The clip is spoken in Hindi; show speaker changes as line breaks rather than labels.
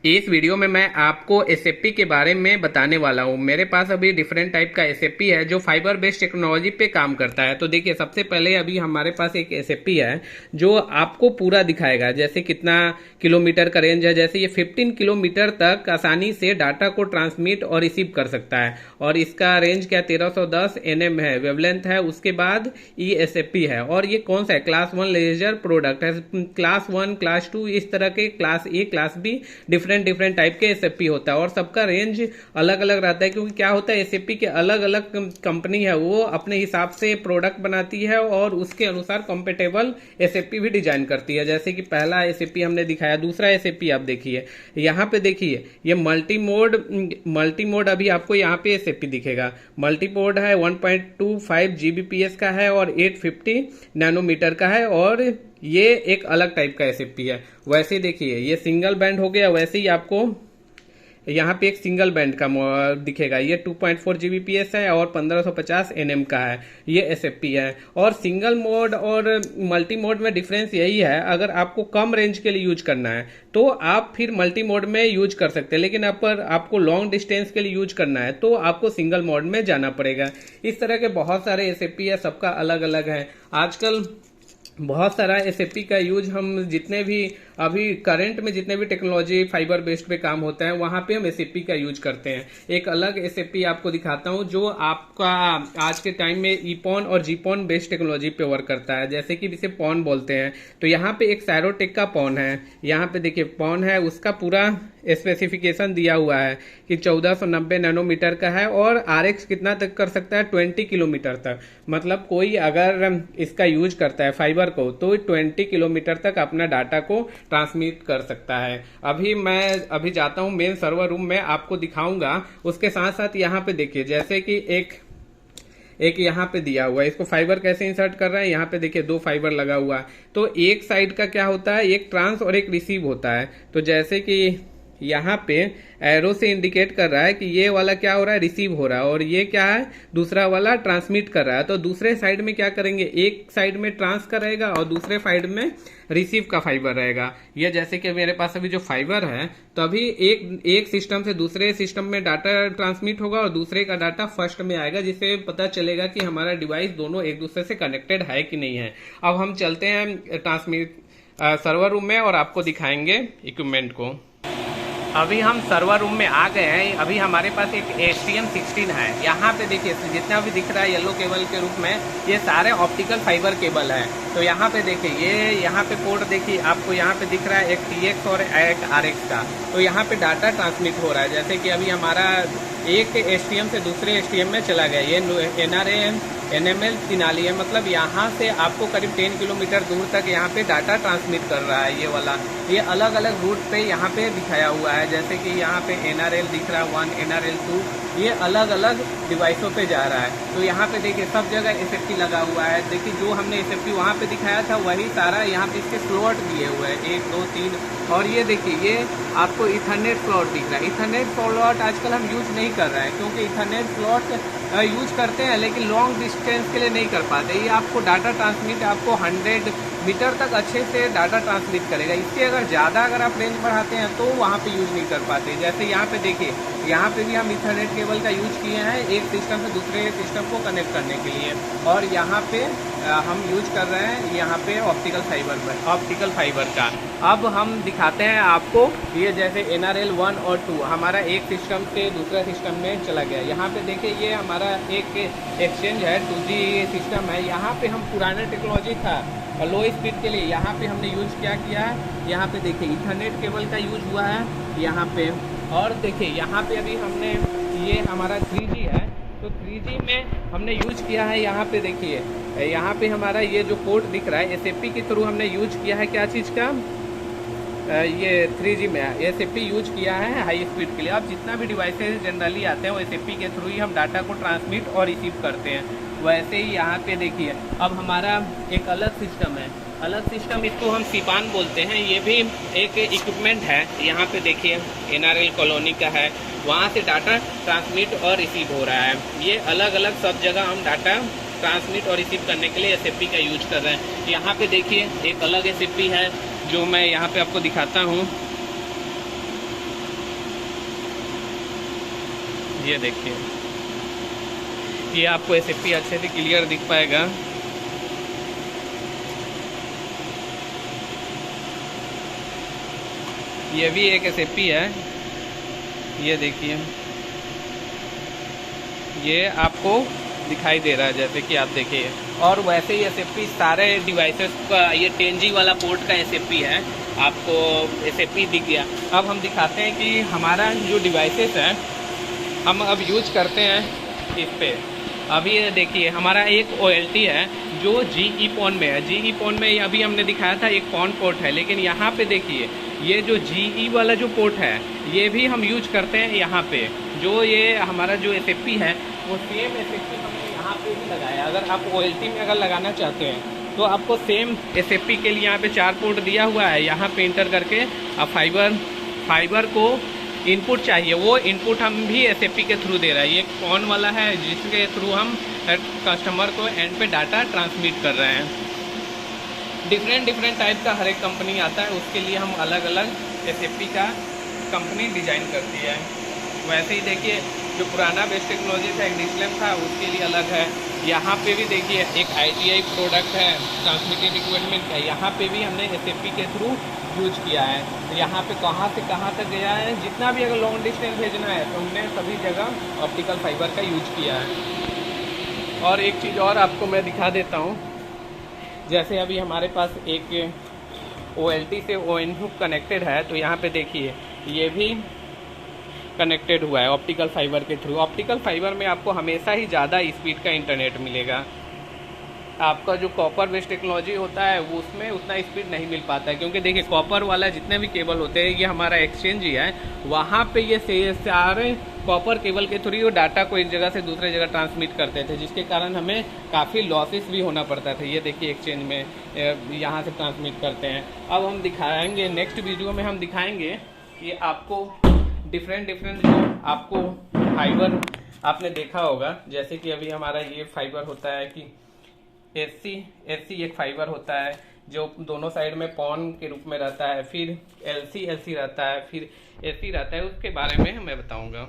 इस वीडियो में मैं आपको एसएपी के बारे में बताने वाला हूँ। मेरे पास अभी डिफरेंट टाइप का एसएपी है जो फाइबर बेस्ड टेक्नोलॉजी पे काम करता है। तो देखिए, सबसे पहले अभी हमारे पास एक एसएपी है जो आपको पूरा दिखाएगा, जैसे कितना किलोमीटर का रेंज है। जैसे ये 15 किलोमीटर तक आसानी से डाटा को ट्रांसमिट और रिसीव कर सकता है। और इसका रेंज क्या 1310 NM है, वेवलेंथ है। उसके बाद ये एसएपी है और ये कौन सा है, क्लास 1 लेजर प्रोडक्ट है। क्लास 1, क्लास 2 इस तरह के, class A, class B, different type के एसएपी होता है और सबका रेंज अलग अलग रहता है। क्योंकि क्या होता है, एसएपी के अलग अलग कंपनी है, वो अपने हिसाब से प्रोडक्ट बनाती है और उसके अनुसार कंपेटेबल एसएपी भी डिजाइन करती है। जैसे कि पहला एसएपी हमने दिखाया, दूसरा एसएपी आप देखिए, यहाँ पे देखिए ये मल्टी मोड अभी आपको यहाँ पे एसएपी दिखेगा। मल्टी मोड है, 1.25 GBps का है और 850 नैनोमीटर का है और ये एक अलग टाइप का एसएपी है। वैसे देखिए ये सिंगल बैंड हो गया, वैसे ही आपको यहाँ पे एक सिंगल बैंड का दिखेगा। ये 2.4 GBps है और 1550 NM का है, ये एसएपी है। और सिंगल मोड और मल्टी मोड में डिफरेंस यही है, अगर आपको कम रेंज के लिए यूज करना है तो आप फिर मल्टी मोड में यूज कर सकते हैं, लेकिन आपको लॉन्ग डिस्टेंस के लिए यूज करना है तो आपको सिंगल मोड में जाना पड़ेगा। इस तरह के बहुत सारे एसएपी है, सबका अलग अलग है। आजकल बहुत सारा एसएपी का यूज हम जितने भी अभी करंट में जितने भी टेक्नोलॉजी फाइबर बेस्ड पे काम होता है वहां पे हम एसएपी का यूज करते हैं। एक अलग एसएपी आपको दिखाता हूं जो आपका आज के टाइम में ईपॉन और जीपॉन बेस्ड टेक्नोलॉजी पे वर्क करता है, जैसे कि इसे पॉन बोलते हैं। तो यहाँ पे एक सैरोटेक का पॉन है, यहाँ पे देखिए पॉन है, उसका पूरा स्पेसिफिकेशन दिया हुआ है कि 1490 नैनोमीटर का है और आरएक्स कितना तक कर सकता है, 20 किलोमीटर तक। मतलब कोई अगर इसका यूज करता है फाइबर को तो 20 किलोमीटर तक अपना डाटा को ट्रांसमिट कर सकता है। मैं जाता हूं मेन सर्वर रूम में, आपको दिखाऊंगा। उसके साथ साथ यहाँ पे देखिए, जैसे कि एक यहाँ पे दिया हुआ है, इसको फाइबर कैसे इंसर्ट कर रहा है। यहाँ पे देखिए 2 फाइबर लगा हुआ है, तो एक साइड का क्या होता है, एक ट्रांस और एक रिसीव होता है। तो जैसे कि यहाँ पे एरो से इंडिकेट कर रहा है कि ये वाला क्या हो रहा है, रिसीव हो रहा है, और ये क्या है, दूसरा वाला ट्रांसमिट कर रहा है। तो दूसरे साइड में क्या करेंगे, एक साइड में ट्रांस का रहेगा और दूसरे साइड में रिसीव का फाइबर रहेगा। ये जैसे कि मेरे पास अभी जो फाइबर है, तो अभी एक सिस्टम से दूसरे सिस्टम में डाटा ट्रांसमिट होगा और दूसरे का डाटा फर्स्ट में आएगा, जिससे पता चलेगा कि हमारा डिवाइस दोनों एक दूसरे से कनेक्टेड है कि नहीं है। अब हम चलते हैं ट्रांसमिट सर्वर रूम में और आपको दिखाएंगे इक्विपमेंट को। अभी हम सर्वर रूम में आ गए हैं। अभी हमारे पास एक STM16 है। यहाँ पे देखिए जितना भी दिख रहा है येलो केबल के रूप में, ये सारे ऑप्टिकल फाइबर केबल है। तो यहाँ पे देखिए, ये यहाँ पे पोर्ट देखिए, आपको यहाँ पे दिख रहा है एक TX और एक RX का। तो यहाँ पे डाटा ट्रांसमिट हो रहा है, जैसे कि अभी हमारा एक STM से दूसरे STM में चला गया। ये NRA NML 43 है, मतलब यहाँ से आपको करीब 10 किलोमीटर दूर तक यहाँ पे डाटा ट्रांसमिट कर रहा है। ये वाला ये अलग अलग रूट पे यहाँ पे दिखाया हुआ है, जैसे कि यहाँ पे NRL दिख रहा है 1, NRL 2, ये अलग अलग डिवाइसों पे जा रहा है। तो यहाँ पे देखिए सब जगह एसएफटी लगा हुआ है। देखिए जो हमने एसएफटी वहाँ पे दिखाया था वही सारा यहाँ पे इसके स्लॉट दिए हुए हैं, 1, 2, 3। और ये देखिए ये आपको इथरनेट स्लॉट दिख रहा है। इथरनेट स्लॉट आजकल हम यूज नहीं कर रहे हैं, क्योंकि इथरनेट स्लॉट यूज करते हैं लेकिन लॉन्ग डिस्टेंस के लिए नहीं कर पाते। ये आपको डाटा ट्रांसमिट आपको 100 मीटर तक अच्छे से डाटा ट्रांसमिट करेगा। इससे अगर ज़्यादा अगर आप रेंज बढ़ाते हैं तो वहाँ पे यूज नहीं कर पाते। जैसे यहाँ पे देखिए, यहाँ पे भी हम इथरनेट केबल का यूज किए हैं एक सिस्टम से दूसरे सिस्टम को कनेक्ट करने के लिए, और यहाँ पे हम यूज कर रहे हैं यहाँ पे ऑप्टिकल फाइबर का। अब हम दिखाते हैं आपको, ये जैसे NRL 1 और 2 हमारा एक सिस्टम से दूसरा सिस्टम में चला गया। यहाँ पे देखिए ये हमारा एक एक्सचेंज है, 2G सिस्टम है। यहाँ पे हम पुराना टेक्नोलॉजी था लो स्पीड के लिए, यहाँ पे हमने यूज क्या किया है, यहाँ पे देखिए इथरनेट केबल का यूज हुआ है यहाँ पे। और देखिए यहाँ पे अभी हमने, ये हमारा 3G है, तो 3G में हमने यूज किया है। यहाँ पे देखिए, यहाँ पे हमारा ये जो पोर्ट दिख रहा है एसएपी के थ्रू हमने यूज किया है, क्या चीज़ का, ये 3G में एसएपी यूज किया है हाई स्पीड के लिए। अब जितना भी डिवाइसेज जनरली आते हैं वो एसएपी के थ्रू ही हम डाटा को ट्रांसमिट और रिसीव करते हैं। वैसे ही यहाँ पे देखिए अब हमारा एक अलग सिस्टम है, अलग सिस्टम, इसको हम सीपान बोलते हैं। ये भी एक इक्विपमेंट है। यहाँ पे देखिए NRL कॉलोनी का है, वहाँ से डाटा ट्रांसमिट और रिसीव हो रहा है। ये अलग अलग सब जगह हम डाटा ट्रांसमिट और रिसीव करने के लिए एसएपी का यूज कर रहे हैं। यहाँ पे देखिए एक अलग एसएपी है जो मैं यहाँ पे आपको दिखाता हूँ। ये देखिए, ये आपको एसएफपी अच्छे से क्लियर दिख पाएगा। ये भी एक एसएफपी है, ये देखिए, ये आपको दिखाई दे रहा है जैसे कि आप देखिए। और वैसे ही एसएफपी सारे डिवाइसेस का, ये 10G वाला पोर्ट का एसएफपी है, आपको एसएफपी दिख गया। अब हम दिखाते हैं कि हमारा जो डिवाइसेस है हम अब यूज करते हैं इस पे। अभी ये देखिए, हमारा एक OLT है जो GE PON में है। GE PON में अभी हमने दिखाया था एक PON पोर्ट है, लेकिन यहाँ पे देखिए ये जो GE वाला जो पोर्ट है ये भी हम यूज करते हैं यहाँ पे। जो ये हमारा जो एसएफपी है वो सेम एसएफपी हमने यहाँ पे भी लगाया। अगर आप OLT में अगर लगाना चाहते हैं तो आपको सेम एसएफपी के लिए यहाँ पे 4 पोर्ट दिया हुआ है। यहाँ पे इंटर करके आप फाइबर को इनपुट चाहिए, वो इनपुट हम भी एसएफपी के थ्रू दे रहा है। ये PON वाला है जिसके थ्रू हम कस्टमर को एंड पे डाटा ट्रांसमिट कर रहे हैं। डिफरेंट टाइप का हर एक कंपनी आता है, उसके लिए हम अलग अलग एसएफपी का कंपनी डिजाइन करती है। वैसे ही देखिए, जो पुराना बेस्ट टेक्नोलॉजी था, एक डिस्लेम था, उसके लिए अलग है। यहाँ पे भी देखिए एक ITI प्रोडक्ट है ट्रांसमिटेड इक्विपमेंट का, यहाँ पे भी हमने एसएफपी के थ्रू यूज किया है। तो यहाँ पे कहाँ से कहाँ तक गया है, जितना भी अगर लॉन्ग डिस्टेंस भेजना है तो हमने सभी जगह ऑप्टिकल फाइबर का यूज किया है। और एक चीज़ और आपको मैं दिखा देता हूँ, जैसे अभी हमारे पास एक OLT से ONU कनेक्टेड है, तो यहाँ पे देखिए ये भी कनेक्टेड हुआ है ऑप्टिकल फाइबर के थ्रू। ऑप्टिकल फाइबर में आपको हमेशा ही ज़्यादा स्पीड का इंटरनेट मिलेगा। आपका जो कॉपर बेस्ड टेक्नोलॉजी होता है वो उसमें उतना स्पीड नहीं मिल पाता है, क्योंकि देखिए कॉपर वाला जितने भी केबल होते हैं, ये हमारा एक्सचेंज ही है, वहाँ पे ये सारे कॉपर केबल के थ्रू डाटा को एक जगह से दूसरे जगह ट्रांसमिट करते थे, जिसके कारण हमें काफ़ी लॉसेस भी होना पड़ता था। ये देखिए एक्सचेंज में यहाँ से ट्रांसमिट करते हैं। अब हम दिखाएंगे नेक्स्ट वीडियो में, हम दिखाएंगे कि आपको डिफरेंट जो आपको फाइबर आपने देखा होगा, जैसे कि अभी हमारा ये फाइबर होता है कि एससी एक फाइबर होता है जो दोनों साइड में PON के रूप में रहता है, फिर LC रहता है, फिर AC रहता है। उसके बारे में मैं बताऊंगा।